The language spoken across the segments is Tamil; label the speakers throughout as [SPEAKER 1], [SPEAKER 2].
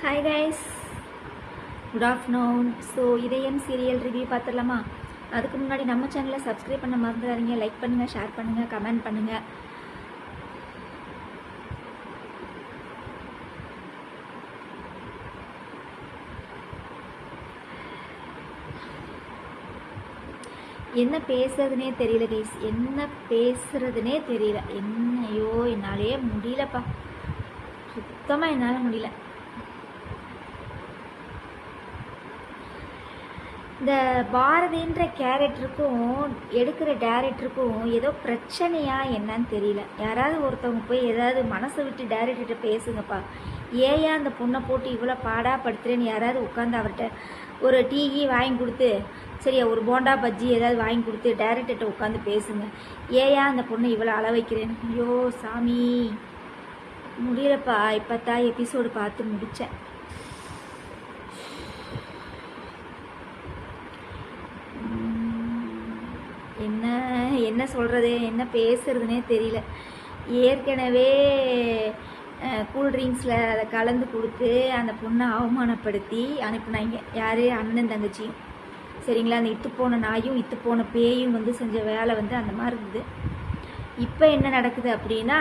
[SPEAKER 1] Hi guys, good afternoon. So இதயம் சீரியல் ரிவ்யூ பார்த்துடலாமா? அதுக்கு முன்னாடி நம்ம சேனலை சப்ஸ்கிரைப் பண்ண மறந்துடாதீங்க. லைக் பண்ணுங்கள், ஷேர் பண்ணுங்கள், கமெண்ட் பண்ணுங்கள். என்ன பேசுறதுனே தெரியல கைஸ், என்ன பேசுறதுனே தெரியல. என்னையோ என்னாலே முடியலப்பா, சுத்தமாக என்னால் முடியல. இந்த பாரதின்ற கேரக்டருக்கும் எடுக்கிற டேரக்டருக்கும் ஏதோ பிரச்சனையா என்னன்னு தெரியல. யாராவது ஒருத்தவங்க போய் ஏதாவது மனசை விட்டு டேரக்டர்கிட்ட பேசுங்கப்பா. ஏயா அந்த பொண்ணை போட்டு இவ்வளோ பாடாப்படுத்துறேன்னு யாராவது உட்காந்து அவர்கிட்ட ஒரு டீ வாங்கி கொடுத்து, சரியா ஒரு போண்டா பஜ்ஜி ஏதாவது வாங்கி கொடுத்து டேரக்டர்கிட்ட உட்காந்து பேசுங்க. ஏயா அந்த பொண்ணை இவ்வளோ அள வைக்கிறேன்னு. ஐயோ சாமி, முடியலப்பா. இப்போ தான் எபிசோடு பார்த்து முடித்தேன். என்ன சொல்கிறது, என்ன பேசுறதுனே தெரியல. ஏற்கனவே கூல்ட்ரிங்க்ஸில் அதை கலந்து கொடுத்து அந்த பொண்ணை அவமானப்படுத்தி அனுப்புனாங்க. யார்? அண்ணன் தங்கச்சியும். சரிங்களா? அந்த இத்து போன நாயும் இத்து போன பேயும் வந்து செஞ்ச வேலை வந்து அந்த மாதிரி இருந்தது. இப்போ என்ன நடக்குது அப்படின்னா,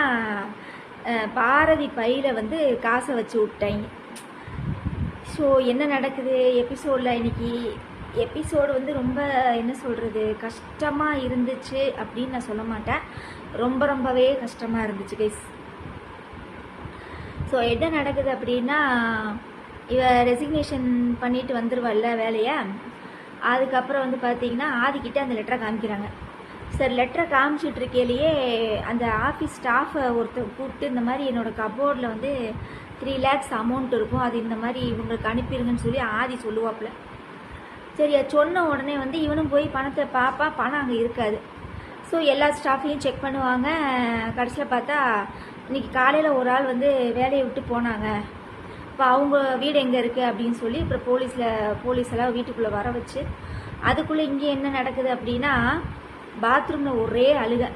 [SPEAKER 1] பாரதி பையில் வந்து காசை வச்சு விட்டாங்க. ஸோ என்ன நடக்குது எபிசோடில்? இன்னைக்கு எபிசோடு வந்து ரொம்ப என்ன சொல்கிறது, கஷ்டமாக இருந்துச்சு அப்படின்னு நான் சொல்ல மாட்டேன். ரொம்பவே கஷ்டமாக இருந்துச்சு கைஸ். ஸோ என்ன நடக்குது அப்படின்னா, இவ ரெசிக்னேஷன் பண்ணிட்டு வந்துடுவாள்ல வேலையை. அதுக்கப்புறம் வந்து பார்த்திங்கன்னா ஆதிக்கிட்ட அந்த லெட்டரை காமிக்கிறாங்க. சரி, லெட்டரை காமிச்சிட்டு இருக்கையிலேயே அந்த ஆஃபீஸ் ஸ்டாஃபை ஒருத்தர் கூப்பிட்டு, இந்த மாதிரி என்னோடய கபோர்டில் வந்து 3 lakhs அமௌண்ட் இருக்கும், அது இந்த மாதிரி இவங்களுக்கு அனுப்பிடுங்கன்னு சொல்லி ஆதி சொல்லுவாப்புல. சரி, அது சொன்ன உடனே வந்து இவனும் போய் பணத்தை பார்ப்பா. பணம் அங்கே இருக்காது. ஸோ எல்லா ஸ்டாஃபையும் செக் பண்ணுவாங்க. கடைசியில் பார்த்தா இன்றைக்கி காலையில் ஒரு ஆள் வந்து வேலையை விட்டு போனாங்க. இப்போ அவங்க வீடு எங்கே இருக்குது அப்படின்னு சொல்லி அப்புறம் போலீஸ் எல்லாம் வீட்டுக்குள்ளே வர வச்சு, அதுக்குள்ளே இங்கே என்ன நடக்குது அப்படின்னா, பாத்ரூமில் ஒரே அழுக.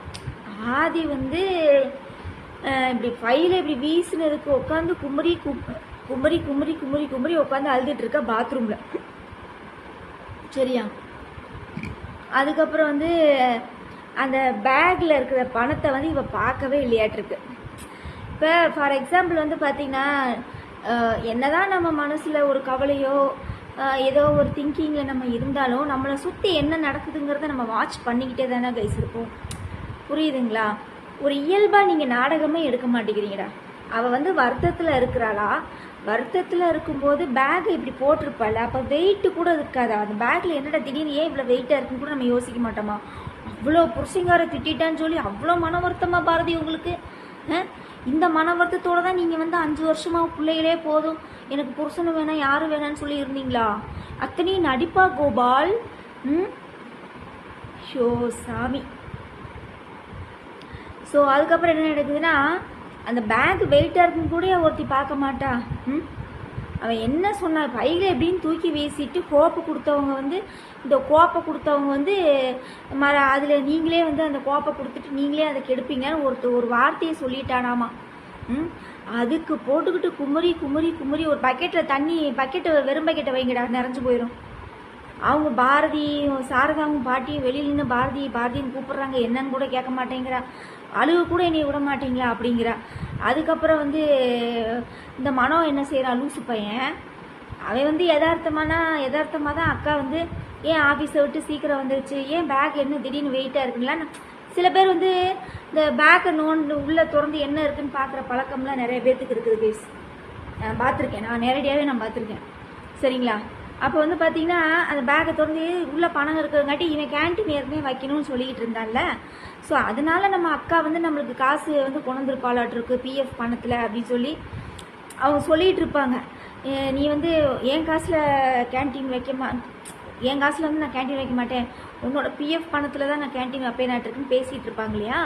[SPEAKER 1] ஆதி வந்து இப்படி ஃபைலை இப்படி வீசினதுக்கு உட்காந்து குமரி குமரி குமரி குமரி குமரி உட்காந்து அழுதுட்டு இருக்கா பாத்ரூமில். சரியா? அதுக்கப்புறம் வந்து அந்த பேக்கில் இருக்கிற பணத்தை வந்து இவ பார்க்கவே இல்லையாட்டிருக்கு. இப்போ ஃபார் எக்ஸாம்பிள் வந்து பார்த்திங்கன்னா, என்னதான் நம்ம மனசில் ஒரு கவலையோ ஏதோ ஒரு திங்கிங்கில் நம்ம இருந்தாலும் நம்மளை சுற்றி என்ன நடக்குதுங்கிறத நம்ம வாட்ச் பண்ணிக்கிட்டே தானே கைஸ் இருப்போம். புரியுதுங்களா? ஒரு இயல்பாக நீங்கள் நாடகமே எடுக்க மாட்டேங்கிறீங்கடா. அவள் வந்து வருத்தத்தில் இருக்கிறாளா? வருத்தத்தில் இருக்கும்போது பேக்கை இப்படி போட்டிருப்பாள். அப்போ வெயிட்டு கூட இருக்காதா? அந்த பேக்கில் என்னடா திடீர்னு ஏன் இவ்வளோ வெயிட்டாக இருக்குன்னு கூட நம்ம யோசிக்க மாட்டோமா? அவ்வளோ புருஷங்கார திட்டான்னு சொல்லி அவ்வளோ மன வருத்தமாக பாரதி உங்களுக்கு? இந்த மன வருத்தத்தோடு தான் நீங்கள் வந்து 5 வருஷமாக பிள்ளைகளே போதும், எனக்கு புருஷனும் வேணாம் யாரும் வேணான்னு சொல்லி இருந்தீங்களா? அத்தனையும் நடிப்பா கோபால்? ஷோ சாமி. ஸோ அதுக்கப்புறம் என்ன நடக்குதுன்னா, அந்த பேக் வெயிட்டாக இருக்குன்னு கூட ஒருத்தி பார்க்க மாட்டா. அவன் என்ன சொன்னா, பையில எப்படின்னு தூக்கி வீசிட்டு கோப்பை கொடுத்தவங்க வந்து அதில் நீங்களே வந்து அந்த கோப்பை கொடுத்துட்டு நீங்களே அதை கெடுப்பீங்கன்னு ஒரு வார்த்தையை சொல்லிட்டானாமா. அதுக்கு போட்டுக்கிட்டு குமரி குமரி குமரி ஒரு பக்கெட்டை வெறும் பக்கெட்டை வைங்கடா, நிறைஞ்சு போயிடும். அவங்க பாரதி சாரதாவும் பாட்டியும் வெளியில் நின்று பாரதின்னு கூப்பிட்றாங்க, என்னன்னு கூட கேட்க மாட்டேங்கிறா, அழுகு கூட என்னை விட மாட்டீங்களா அப்படிங்கிறா. அதுக்கப்புறம் வந்து இந்த மனம் என்ன செய்கிறான், லூசு பையன். அவன் வந்து யதார்த்தமாக தான் அக்கா வந்து ஏன் ஆஃபீஸை விட்டு சீக்கிரம் வந்துருச்சு, ஏன் பேக் என்ன திடீர்னு வெயிட்டாக இருக்குங்களா. சில பேர் வந்து இந்த பேக்கை உள்ளே திறந்து என்ன இருக்குன்னு பார்க்குற பழக்கம்லாம் நிறைய பேர்த்துக்கு இருக்குது கேஸ். நான் பார்த்துருக்கேன், நான் நேரடியாகவே பார்த்துருக்கேன். சரிங்களா? அப்போ வந்து பார்த்தீங்கன்னா அந்த பேக்கை திறந்து உள்ளே பணம் இருக்கிறங்காட்டி இவன் கேன்டீன் ஏற்கனவே வைக்கணும்னு சொல்லிக்கிட்டு இருந்தான்ல. ஸோ அதனால நம்ம அக்கா வந்து நம்மளுக்கு காசு வந்து கொண்டு வந்துருப்பாளாட்டிருக்கு பிஎஃப் பணத்தில் அப்படின்னு சொல்லி அவங்க சொல்லிகிட்டு இருப்பாங்க. நீ வந்து என் காசில் கேன்டீன் என் காசில் வந்து நான் கேன்டீன் வைக்க மாட்டேன், உன்னோட பிஎஃப் பணத்தில் தான் நான் கேன்டீன் வைப்பேனாட்டிருக்குன்னு பேசிகிட்டு இருப்பாங்க இல்லையா?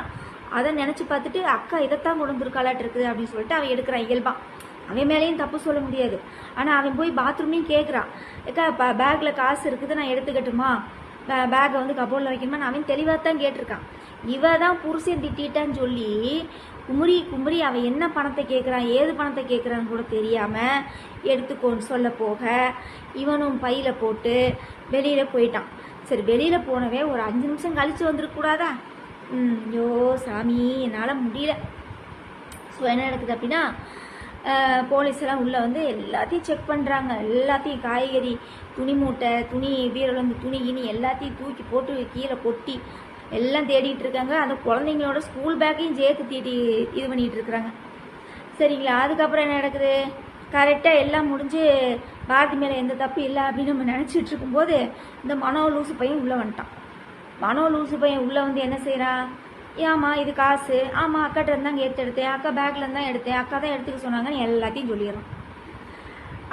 [SPEAKER 1] அதை நினச்சி பார்த்துட்டு அக்கா இதைத்தான் கொண்டு வந்துருக்காளாட்டிருக்குது அப்படின்னு சொல்லிட்டு அவன் எடுக்கிறான். இயல்பான் அவன் மேலேயும் தப்பு சொல்ல முடியாது. ஆனால் அவன் போய் பாத்ரூம்லையும் கேட்குறான், ஏக்கா பேக்கில் காசு இருக்குது நான் எடுத்துக்கட்டுமா பேக்கை வந்து கபோர்டில் வைக்கணுமா அவன் தெளிவாக தான் கேட்டிருக்கான். இவ தான் புருஷன் திட்டான்னு சொல்லி குமுறி குமுறி அவன் என்ன பணத்தை கேட்குறான் ஏது பணத்தை கேட்குறான்னு கூட தெரியாமல் எடுத்துக்கோன்னு சொல்ல போக இவனும் பையில் போட்டு வெளியில் போயிட்டான். சரி, வெளியில் போனவே ஒரு 5 நிமிஷம் கழித்து வந்துருக்கூடாதா? ஐயோ சாமி, என்னால் முடியல. ஸோ என்ன நடக்குது அப்படின்னா, போலீஸெல்லாம் உள்ளே வந்து எல்லாத்தையும் செக் பண்ணுறாங்க. எல்லாத்தையும் காய்கறி, துணி மூட்டை, துணி பீரோல வந்து துணி கிணி எல்லாத்தையும் தூக்கி போட்டு கீழே கொட்டி எல்லாம் தேடிட்டு இருக்காங்க. அந்த குழந்தைங்களோட ஸ்கூல் பேக்கையும் சேர்த்து இது பண்ணிகிட்டு இருக்கிறாங்க. சரிங்களா? அதுக்கப்புறம் என்ன நடக்குது, கரெக்டாக எல்லாம் முடிஞ்சு பாரதி மேலே எந்த தப்பு இல்லை அப்படின்னு நம்ம நினச்சிட்டு இருக்கும்போது இந்த மனோ லூசு பையன் உள்ளே வந்துட்டான். மனோ லூசு பையன் உள்ளே வந்து என்ன செய்கிறான், ஏம்மா இது காசு, ஆமாம் அக்காட்ட இருந்தாங்க எடுத்தேன், அக்கா பேக்கில் இருந்தால் எடுத்தேன், அக்கா தான் எடுத்துக்க சொன்னாங்கன்னு எல்லாத்தையும் சொல்லிடுறான்.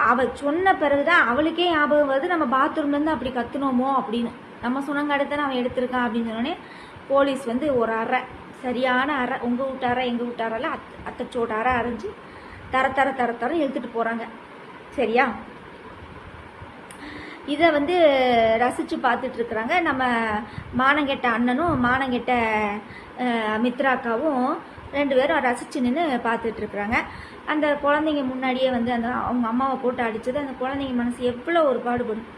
[SPEAKER 1] அவள் சொன்ன பிறகுதான் அவளுக்கே ஞாபகம் வருது, நம்ம பாத்ரூம்லேருந்து அப்படி கத்துனோமோ அப்படின்னு. நம்ம சொன்னாங்க அடுத்தானே அவன் எடுத்திருக்கான் அப்படின்னு சொன்னோடனே போலீஸ் வந்து ஒரு அறை, சரியான அறை, உங்கள் வீட்டார எங்கள் வீட்டாரில் அத்தைச்சோட அறை அரைஞ்சி தர இழுத்துட்டு போகிறாங்க. சரியா? இதை வந்து ரசித்து பார்த்துட்ருக்குறாங்க நம்ம மானங்கெட்ட அண்ணனும் மானங்கெட்ட மித்ராக்காவும் 2 பேரும் ரசித்து நின்று பார்த்துட்ருக்குறாங்க. அந்த குழந்தைங்க முன்னாடியே வந்து அந்த அவங்க அம்மாவை போட்டு அடித்தது அந்த குழந்தைங்க மனசு எவ்வளோ ஒரு பாடுபடும்.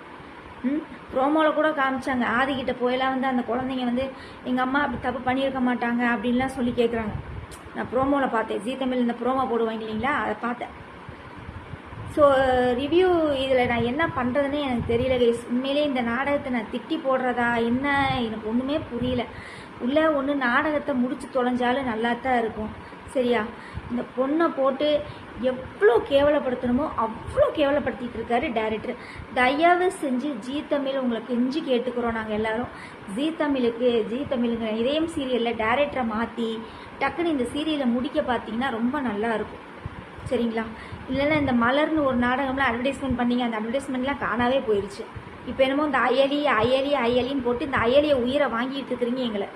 [SPEAKER 1] ப்ரோமோவில் கூட காமிச்சாங்க, ஆதிக்கிட்ட போயெல்லாம் வந்து அந்த குழந்தைங்க வந்து எங்கள் அம்மா அப்படி தப்பு பண்ணியிருக்க மாட்டாங்க அப்படின்லாம் சொல்லி கேட்குறாங்க. நான் ப்ரோமோவில் பார்த்தேன், ஜீ தமிழ் இந்த ப்ரோமோ போடுவாங்க இல்லைங்களா, அதை பார்த்தேன். ஸோ ரிவ்யூ இதில் நான் என்ன பண்ணுறதுன்னே எனக்கு தெரியல கைஸ். உண்மையிலே இந்த நாடகத்தை நான் திட்டி போடுறதா என்ன எனக்கு ஒன்றுமே புரியல. உள்ளே ஒன்று நாடகத்தை முடித்து தொலைஞ்சாலும் நல்லா தான் இருக்கும். சரியா? இந்த பொண்ணை போட்டு எவ்வளோ கேவலப்படுத்தணுமோ அவ்வளோ கேவலப்படுத்திட்டு இருக்காரு டைரக்டர். தயவு செஞ்சு ஜீ தமிழ் உங்களை கெஞ்சி கேட்டுக்கிறோம் நாங்கள் எல்லாரும், ஜீ தமிழுங்கிற இதயம் சீரியலில் டைரக்டரை மாற்றி டக்குன்னு இந்த சீரியலை முடிக்க பார்த்தீங்கன்னா ரொம்ப நல்லா இருக்கும். சரிங்களா? இல்லைன்னா இந்த மலர்னு ஒரு நாடகம்லாம் அட்வர்டைஸ்மெண்ட் பண்ணிங்க, அந்த அட்வர்டைஸ்மெண்ட்லாம் காணாவே போயிடுச்சு. இப்போ என்னமோ இந்த அயலின்னு போட்டு இந்த அயலியை உயிரை வாங்கிட்டு இருக்கிறீங்க எங்களை.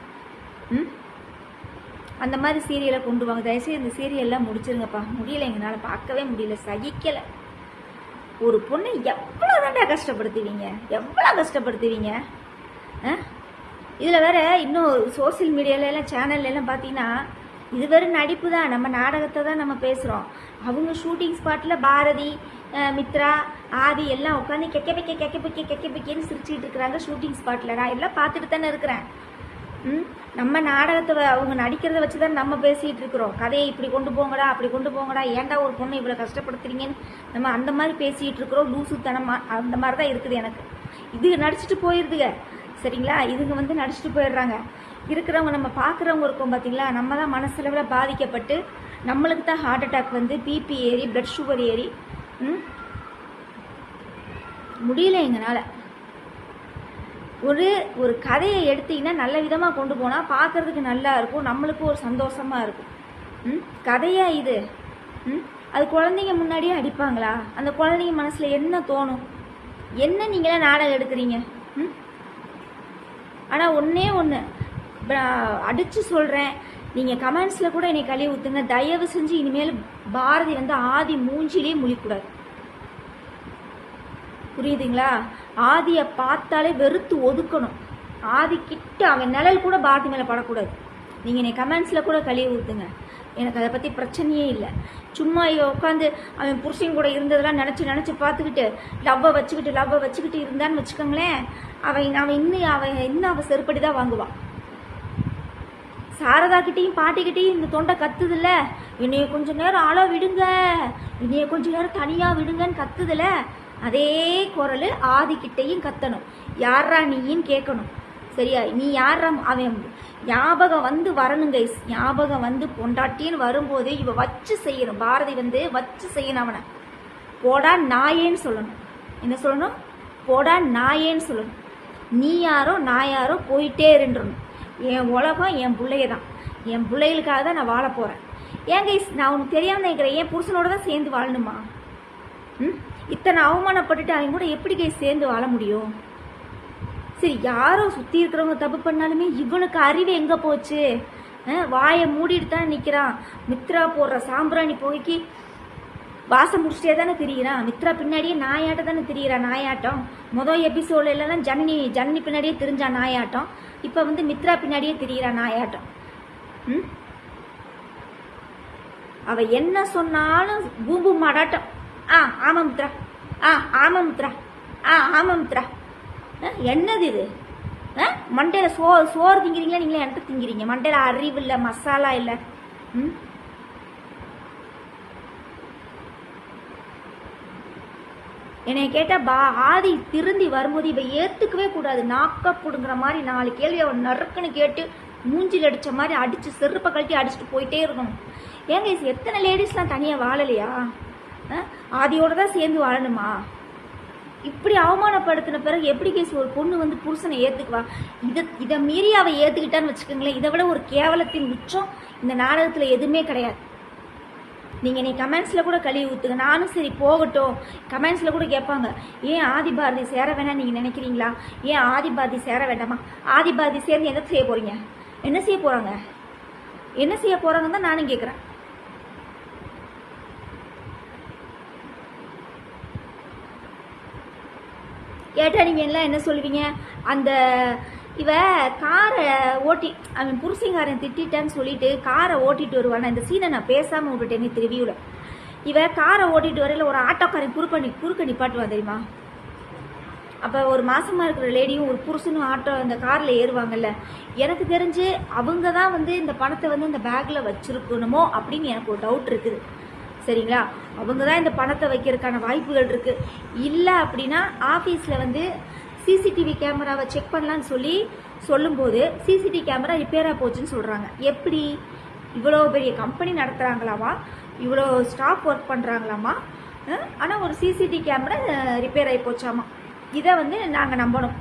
[SPEAKER 1] அந்த மாதிரி சீரியலை கொண்டு வாங்க தயவுசெய்து. இந்த சீரியல்லாம் முடிச்சிருங்கப்பா. முடியல, எங்களால் பார்க்கவே முடியல, சகிக்கலை. ஒரு பொண்ணை எவ்வளோ தாண்டா கஷ்டப்படுத்துவீங்க, எவ்வளோ கஷ்டப்படுத்துவீங்க. இதில் வேற இன்னும் சோசியல் மீடியாலெல்லாம் சேனல்லாம் பார்த்தீங்கன்னா இது வெறும் நடிப்பு தான், நம்ம நாடகத்தை தான் நம்ம பேசுகிறோம். அவங்க ஷூட்டிங் ஸ்பாட்டில் பாரதி, மித்ரா, ஆதி எல்லாம் உட்காந்து கெக்கன்னு சிரிச்சுட்டு இருக்கிறாங்க ஷூட்டிங் ஸ்பாட்டில். நான் எல்லாம் பார்த்துட்டு தானே இருக்கிறேன். நம்ம நாடகத்தை அவங்க நடிக்கிறத வச்சு தான் நம்ம பேசிகிட்டு இருக்கிறோம். கதையை இப்படி கொண்டு போங்கடா அப்படி கொண்டு போங்கடா, ஏன்டா ஒரு பொண்ணை இவ்வளோ கஷ்டப்படுத்துறீங்கன்னு நம்ம அந்த மாதிரி பேசிகிட்டு இருக்கிறோம். லூசுத்தனமாக அந்த மாதிரி தான் இருக்குது எனக்கு. இது நடிச்சுட்டு போயிடுதுங்க. சரிங்களா? இதுங்க வந்து நடிச்சுட்டு போயிடுறாங்க. இருக்கிறவங்க நம்ம பார்க்குறவங்க இருக்கோம் பார்த்தீங்களா, நம்ம தான் மனசளவில் பாதிக்கப்பட்டு நம்மளுக்கு தான் ஹார்ட் அட்டாக் வந்து பிபி ஏறி பிளட் சுகர் ஏறி முடியல எங்களால். ஒரு கதையை எடுத்தீங்கன்னா நல்ல விதமாக கொண்டு போனால் பார்க்குறதுக்கு நல்லா இருக்கும், நம்மளுக்கும் ஒரு சந்தோஷமாக இருக்கும். கதையா இது? அது குழந்தைங்க முன்னாடியே அடிப்பாங்களா? அந்த குழந்தைங்க மனசில் என்ன தோணும்? என்ன நீங்களாம் நாடகம் எடுக்கிறீங்க? ஆனால் ஒன்றே ஒன்று அடித்து சொல்கிறேன், நீங்கள் கமெண்ட்ஸில் கூட என்னை கழுவி ஊற்றுங்க. தயவு செஞ்சு இனிமேல் பாரதி வந்து ஆதி மூஞ்சிலே முழிக்கூடாது. புரியுதுங்களா? ஆதியை பார்த்தாலே வெறுத்து ஒதுக்கணும். ஆதிக்கிட்ட அவன் நிழல் கூட பாரதி மேலே படக்கூடாது. நீங்கள் என்னை கமெண்ட்ஸில் கூட கழுவி ஊற்றுங்க, எனக்கு அதை பற்றி பிரச்சனையே இல்லை. சும்மா உட்காந்து அவன் புருஷன் கூட இருந்ததெல்லாம் நினச்சி பார்த்துக்கிட்டு லவ்வை வச்சுக்கிட்டு இருந்தான்னு வச்சுக்கோங்களேன், அவன் இன்னும் அவன் செருப்படி தான் வாங்குவான். சாரதாக்கிட்டையும் பாட்டிக்கிட்டையும் இந்த தொண்டை கத்துதில்ல, என்னைய கொஞ்சம் நேரம் ஆள விடுங்க, என்னைய கொஞ்சம் நேரம் தனியாக விடுங்கன்னு கத்துதில்ல, அதே குரல் ஆதிக்கிட்டையும் கத்தணும். யாரா நீன்னு கேட்கணும். சரியா? நீ யாரா? அவன் ஞாபகம் வந்து வரணும் கைஸ். ஞாபகம் வந்து பொண்டாட்டின்னு வரும்போது இவ வச்சு செய்யணும். பாரதி வந்து வச்சு செய்யணும். அவனை போடா நாயேன்னு சொல்லணும். என்ன சொல்லணும்? போடா நாயேன்னு சொல்லணும். நீ யாரோ நான் யாரோ போயிட்டே இருந்துடணும். என் உலகம் என் பிள்ளைய தான், என் பிள்ளைகளுக்காக தான் நான் வாழ போகிறேன். ஏன் கைஸ், நான் உனக்கு தெரியாமல் நினைக்கிறேன், என் புருஷனோட தான் சேர்ந்து வாழணுமா? இத்தனை அவமானப்பட்டுட்டு அவங்க கூட எப்படி கைஸ் சேர்ந்து வாழ முடியும்? சரி, யாரோ சுற்றி இருக்கிறவங்க தப்பு பண்ணாலுமே இவனுக்கு அறிவு எங்கே போச்சு? வாயை மூடிட்டு தான் நிற்கிறான். மித்ரா போடுற சாம்பிராணி புகைக்கு வாசம் முடிச்சிட்டே தானே திரியிறான். மித்ரா பின்னாடியே நாயாட்டம் தானே திரியிறான். நாயாட்டம் மொதல் எபிசோட்ல எல்லாம் ஜனனி பின்னாடியே திரிஞ்சான் நாயாட்டம். இப்போ வந்து மித்ரா பின்னாடியே திரியிறான் நாயாட்டம். அவ என்ன சொன்னாலும் பூம்பு மாடாட்டம். ஆமா மித்ரா, ஆமா மித்ரா, ஆமா மித்ரா. என்னது இது? மண்டையில சோறு திங்கிறீங்களா நீங்களே? எனக்கு திங்கிறீங்க. மண்டையில அறிவு இல்லை, மசாலா இல்லை. என்னை கேட்டால் ஆதி திருந்தி வரும்போது இவ ஏற்றுக்கவே கூடாது. நாக்க பிடுங்குற மாதிரி 4 கேள்வி அவன் நறுக்குன்னு கேட்டு மூஞ்சில் அடித்த மாதிரி அடித்து செருப்பை கழட்டி அடிச்சுட்டு போயிட்டே இருக்கணும். ஏங்க எத்தனை லேடிஸ்லாம் தனியாக வாழலையா? ஆதியோட தான் சேர்ந்து வாழணுமா? இப்படி அவமானப்படுத்தின பிறகு எப்படி கேஸ் ஒரு பொண்ணு வந்து புருஷனை ஏற்றுக்குவா? இதை மீறி அவள் ஏற்றுக்கிட்டான்னு வச்சுக்கோங்களேன். இதை விட ஒரு கேவலத்தின் உச்சம் இந்த நாடகத்தில் எதுவுமே கிடையாது. நீங்கள் நீ கமெண்ட்ஸில் கூட கழுவி ஊற்றுங்க. நானும் சரி போகட்டும். கமெண்ட்ஸில் கூட கேட்பாங்க, ஏன் ஆதி பாரதி சேர வேணாம் நீங்கள் நினைக்கிறீங்களா? ஏன் ஆதி பாரதி சேர வேண்டாமா? ஆதி பாரதி சேர்ந்து என்ன செய்ய போகிறீங்க? என்ன செய்ய போகிறாங்க? என்ன செய்ய போகிறாங்கன்னு தான் நானும் கேட்குறேன். கேட்டால் நீங்கள் எல்லாம் என்ன சொல்லுவீங்க? அந்த இவ காரை ஓட்டி அவன் புருஷங்காரன் திட்டான்னு சொல்லிட்டு காரை ஓட்டிட்டு வருவானா? இந்த சீனை நான் பேசாமல் விட்டுட்டேன் திருவியூவில். இவ காரை ஓட்டிட்டு வரையில் ஒரு ஆட்டோக்காரன் குறுக்க நிப்பாட்டுவான் தெரியுமா? அப்போ ஒரு மாசமாக இருக்கிற லேடியும் ஒரு புருஷனும் இந்த காரில் ஏறுவாங்கல்ல. எனக்கு தெரிஞ்சு அவங்க தான் வந்து இந்த பணத்தை வந்து இந்த பேக்கில் வச்சுருக்கணுமோ அப்படின்னு எனக்கு ஒரு டவுட் இருக்குது. சரிங்களா? அவங்க தான் இந்த பணத்தை வைக்கிறதுக்கான வாய்ப்புகள் இருக்குது. இல்லை அப்படின்னா ஆஃபீஸில் வந்து சிசிடிவி கேமராவை செக் பண்ணலான்னு சொல்லும்போது சிசிடிவி கேமரா ரிப்பேராக போச்சுன்னு சொல்கிறாங்க. எப்படி? இவ்வளோ பெரிய கம்பெனி நடத்துகிறாங்களாமா, இவ்வளோ ஸ்டாஃப் ஒர்க் பண்ணுறாங்களாமா, ஆனால் ஒரு சிசிடிவி கேமரா ரிப்பேர் ஆகி போச்சாமா. இதை வந்து நாங்கள் நம்பணும்.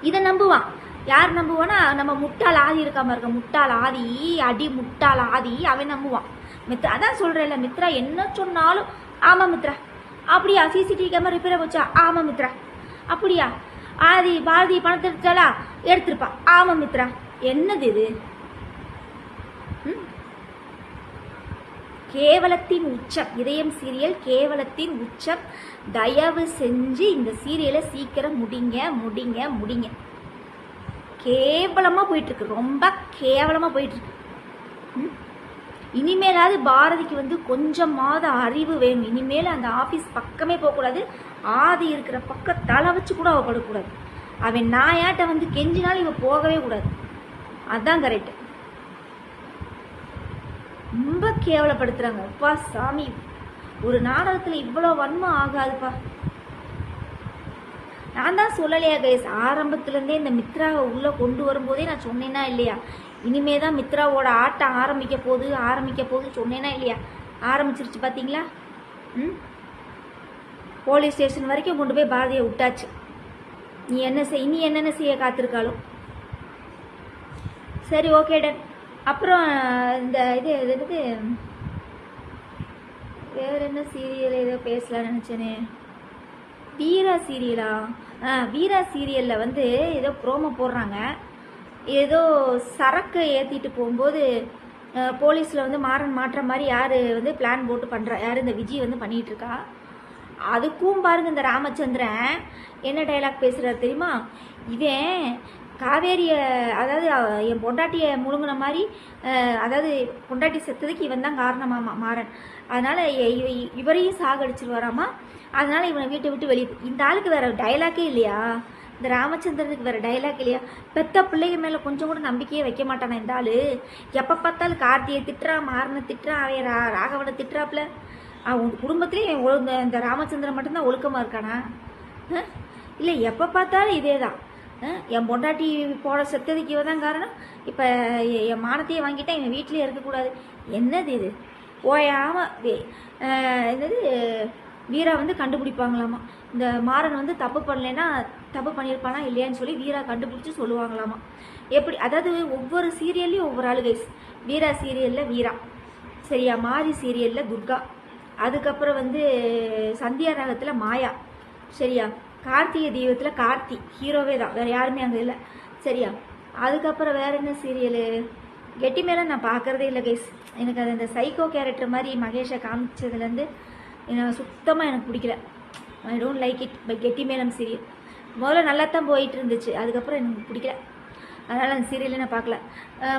[SPEAKER 1] இதை நம்புவான். யார் நம்புவான்னா நம்ம முட்டாள் ஆதி இருக்காம இருக்க முட்டாள் ஆதி, அடி முட்டாள் ஆதி, அவன் நம்புவான். மித்ரா அதான் சொல்கிறேன்ல, மித்ரா என்ன சொன்னாலும் ஆமாம் மித்ரா. அப்படியா? சிசிடிவி கேமரா ரிப்பேர் போச்சா? ஆமாம் மித்ரா. அப்படியா? பாரதி பணத்தை எடுத்தாளா? எடுத்திருப்பா. ஆமாம் மித்ரா. என்னது இது? கேவலத்தின் உச்சம். இதயம் சீரியல் கேவலத்தின் உச்சம். தயவு செஞ்சு இந்த சீரியலை சீக்கிரம் முடிங்க. கேவலமாக போயிட்டுருக்கு, ரொம்ப கேவலமாக போயிட்டுருக்கு. இனிமேலாவது பாரதிக்கு வந்து கொஞ்சமாவது அறிவு வேணும். இனிமேல் அந்த ஆஃபீஸ் பக்கமே போகக்கூடாது. ஆதி இருக்கிற பக்கம் தலை வச்சு கூட அவள் படக்கூடாது. அவன் நாயாட்ட வந்து கெஞ்சினாலும் இவன் போகவே கூடாது. அதுதான் கரெக்டு. ரொம்ப கேவலப்படுத்துறாங்க. அப்பா சாமி, ஒரு நாடகத்தில் இவ்வளோ வன்மம் ஆகாதுப்பா. நான் தான் சொல்லலையா கைஸ், ஆரம்பத்துலேருந்தே இந்த மித்ராவை உள்ளே கொண்டு வரும்போதே நான் சொன்னேன்னா இல்லையா? இனிமே தான் மித்ராவோட ஆட்டம் ஆரம்பிக்க போகுது சொன்னேன்னா இல்லையா? ஆரம்பிச்சிருச்சு பார்த்தீங்களா? போலீஸ் ஸ்டேஷன் வரைக்கும் கொண்டு போய் பாரதியை விட்டாச்சு. நீ என்னென்ன செய்ய காத்திருக்காலும். சரி, ஓகே டன். அப்புறம் இந்த இது வேற என்ன சீரியல் ஏதோ பேசலாம்னு நினச்சேனே. வீரா சீரியலா? வீரா சீரியலில் வந்து ஏதோ ப்ரோமோ போடுறாங்க. ஏதோ சரக்கு ஏற்றிட்டு போகும்போது போலீஸில் வந்து மாற்ற மாதிரி யார் வந்து பிளான் போட்டு பண்ணுறா? யார்? இந்த விஜய் வந்து பண்ணிகிட்ருக்கா. அதுக்கும் பாருங்க, இந்த ராமச்சந்திரன் என்ன டைலாக் பேசுகிறார் தெரியுமா? இவன் காவேரியை, அதாவது என் பொண்டாட்டியை முழுங்கின மாதிரி, அதாவது பொண்டாட்டி செத்ததுக்கு இவன் தான் காரணமாமா மாறன். அதனால் இவரையும் சாகடிச்சிருவாராமா. அதனால் இவனை வீட்டை விட்டு வெளியே. இந்த ஆளுக்கு வேறு டைலாக்கே இல்லையா? இந்த ராமச்சந்திரனுக்கு வேறு டைலாக் இல்லையா? பெத்த பிள்ளைங்க மேலே கொஞ்சம் கூட நம்பிக்கையே வைக்க மாட்டானா இந்த ஆள்? எப்போ பார்த்தாலும் கார்த்தியை திட்டுறான், மாறனை திட்டுறான், அவன் ராகவனை திட்டுறாப்புல. அவன் குடும்பத்திலே இந்த ராமச்சந்திரன் மட்டும்தான் ஒழுக்கமாக இருக்கானா? இல்லை, எப்போ பார்த்தாலும் இதே தான். என் பொண்டாட்டி போட செத்ததுக்கு இவன் தான் காரணம். இப்போ என் மானத்தையே வாங்கிட்டேன், இவன் வீட்டிலே இருக்கக்கூடாது. என்னது இது? ஓயாமல் என்னது வீரா வந்து கண்டுபிடிப்பாங்களாமா. இந்த மாறன் வந்து தப்பு பண்ணலைன்னா தப்பு பண்ணியிருப்பானா இல்லையான்னு சொல்லி வீரா கண்டுபிடிச்சி சொல்லுவாங்களாமா. எப்படி? அதாவது ஒவ்வொரு சீரியல்லையும் ஒவ்வொரு ஆளு கைஸ். வீரா சீரியலில் வீரா, சரியா? மாரி சீரியலில் துர்கா, அதுக்கப்புறம் வந்து சந்தியா ராகத்தில் மாயா, சரியா? கார்த்திகை தீபத்தில் கார்த்தி ஹீரோவே தான், வேறு யாருமே அங்கே இல்லை, சரியா? அதுக்கப்புறம் வேறு என்ன சீரியலு? கெட்டி மேலே நான் பார்க்குறதே இல்லை கைஸ். எனக்கு அது அந்த சைக்கோ கேரக்டர் மாதிரி மகேஷை காமிச்சதுலேருந்து சுத்தமாக எனக்கு பிடிக்கல. I don't like it. By Getti Melam serial முதல்ல நல்லா தான் போயிட்டு இருந்துச்சு, அதுக்கப்புறம் எனக்கு பிடிக்கல. அதனால் அந்த சீரியலே நான் பார்க்கல.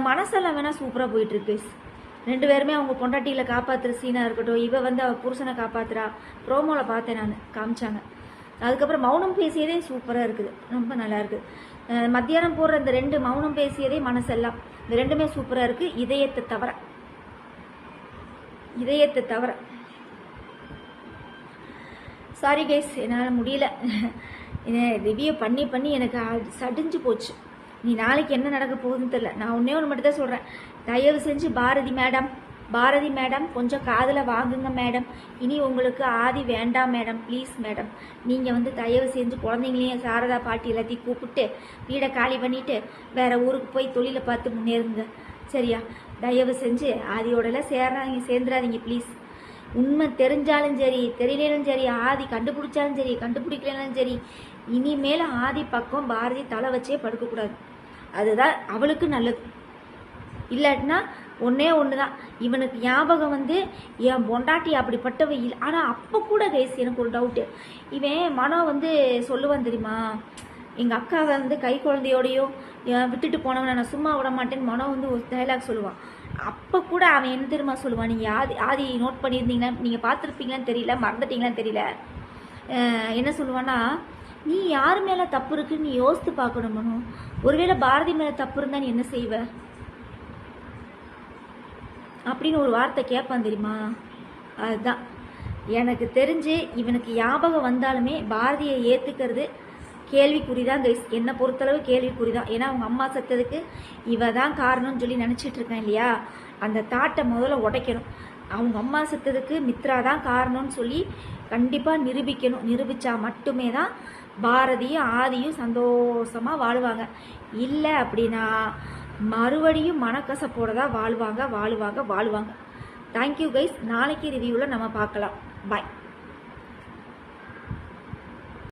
[SPEAKER 1] மனசெல்லாம் வேணால் சூப்பராக போயிட்டுருக்கு கைஸ். 2 பேருமே அவங்க பொண்டாட்டிகளை காப்பாற்றுற சீனாக இருக்கட்டும், இவ வந்து அவள் புருஷனை காப்பாற்றுறா. ப்ரோமோவில் பார்த்தேன் நான், காமிச்சாங்க. அதுக்கப்புறம் மௌனம் பேசியதே சூப்பராக இருக்குது, ரொம்ப நல்லா இருக்குது. மத்தியானம் போடுற இந்த 2 மௌனம் பேசியதே மனசெல்லாம், இந்த 2மே சூப்பராக இருக்குது. இதயத்தை தவிர சாரி கைஸ், என்னால் முடியல. ரிவ்யூ பண்ணி எனக்கு சடிஞ்சு போச்சு. நீ நாளைக்கு என்ன நடக்க போகுதுன்னு தெரியல. நான் ஒன்றே ஒன்று மட்டும் தான் சொல்கிறேன், தயவு செஞ்சு பாரதி மேடம் கொஞ்சம் காதில் வாங்குங்க மேடம். இனி உங்களுக்கு ஆதி வேண்டாம் மேடம், ப்ளீஸ் மேடம். நீங்கள் வந்து தயவு செஞ்சு குழந்தைங்களையும் சாரதா பாட்டி எல்லாத்தையும் கூப்பிட்டு வீடை காலி பண்ணிவிட்டு வேறு ஊருக்கு போய் தொழிலை பார்த்து முன்னேறுங்க, சரியா? தயவு செஞ்சு ஆதியோடலாம் சேர்ந்துடாதீங்க ப்ளீஸ். உண்மை தெரிஞ்சாலும் சரி தெரியலும் சரி, ஆதி கண்டுபிடிச்சாலும் சரி கண்டுபிடிக்கலனாலும் சரி, இனிமேல் ஆதி பக்கம் பாரதி தலை வச்சே படுக்கக்கூடாது. அதுதான் அவளுக்கு நல்லது. இல்லாட்டினா ஒன்று தான், இவனுக்கு ஞாபகம் வந்து என் பொண்டாட்டி அப்படிப்பட்டவ இல்லை. ஆனால் அப்போ கூட கைஸ் எனக்கு ஒரு டவுட்டு, இவன் மனம் வந்து சொல்லுவான் தெரியுமா, எங்கள் அக்காவை வந்து கை குழந்தையோடையோ விட்டுட்டு போனவனை நான் சும்மா விட மாட்டேன்னு மனம் வந்து ஒரு டைலாக் சொல்லுவான். அப்போ கூட அவன் என்ன தெரியுமா சொல்லுவான், நீங்கள் ஆதி நோட் பண்ணியிருந்தீங்கன்னா, நீங்கள் பார்த்துருப்பீங்களான்னு தெரியல, மறந்துட்டீங்களான்னு தெரியல, என்ன சொல்லுவான்னா, நீ யார் மேலே தப்பு இருக்குன்னு நீ யோசித்து பார்க்கணும் மனு. ஒருவேளை பாரதி மேலே தப்பு இருந்தா நீ என்ன செய்வ அப்படின்னு ஒரு வார்த்தை கேட்பான் தெரியுமா. அதுதான் எனக்கு தெரிஞ்சு இவனுக்கு ஞாபகம் வந்தாலுமே பாரதியை ஏற்றுக்கிறது கேள்விக்குறிதான் கைஸ். என்னை பொறுத்தளவு கேள்விக்குறிதான். ஏன்னா அவங்க அம்மா செத்ததுக்கு இவ தான் காரணம்னு சொல்லி நினச்சிட்டு இருக்கேன் இல்லையா, அந்த தாட்டை முதல்ல உடைக்கணும். அவங்க அம்மா செத்ததுக்கு மித்ரா தான் காரணம்னு சொல்லி கண்டிப்பாக நிரூபிக்கணும். நிரூபித்தா மட்டுமே தான் பாரதியும் ஆதியும் சந்தோஷமாக வாழ்வாங்க. இல்லை அப்படின்னா மறுபடியும் மனக்கசப்போட தான் வாழ்வாங்க. Thank you guys. நாளைக்கு ரிவ்யூவில் நம்ம பார்க்கலாம். பாய்.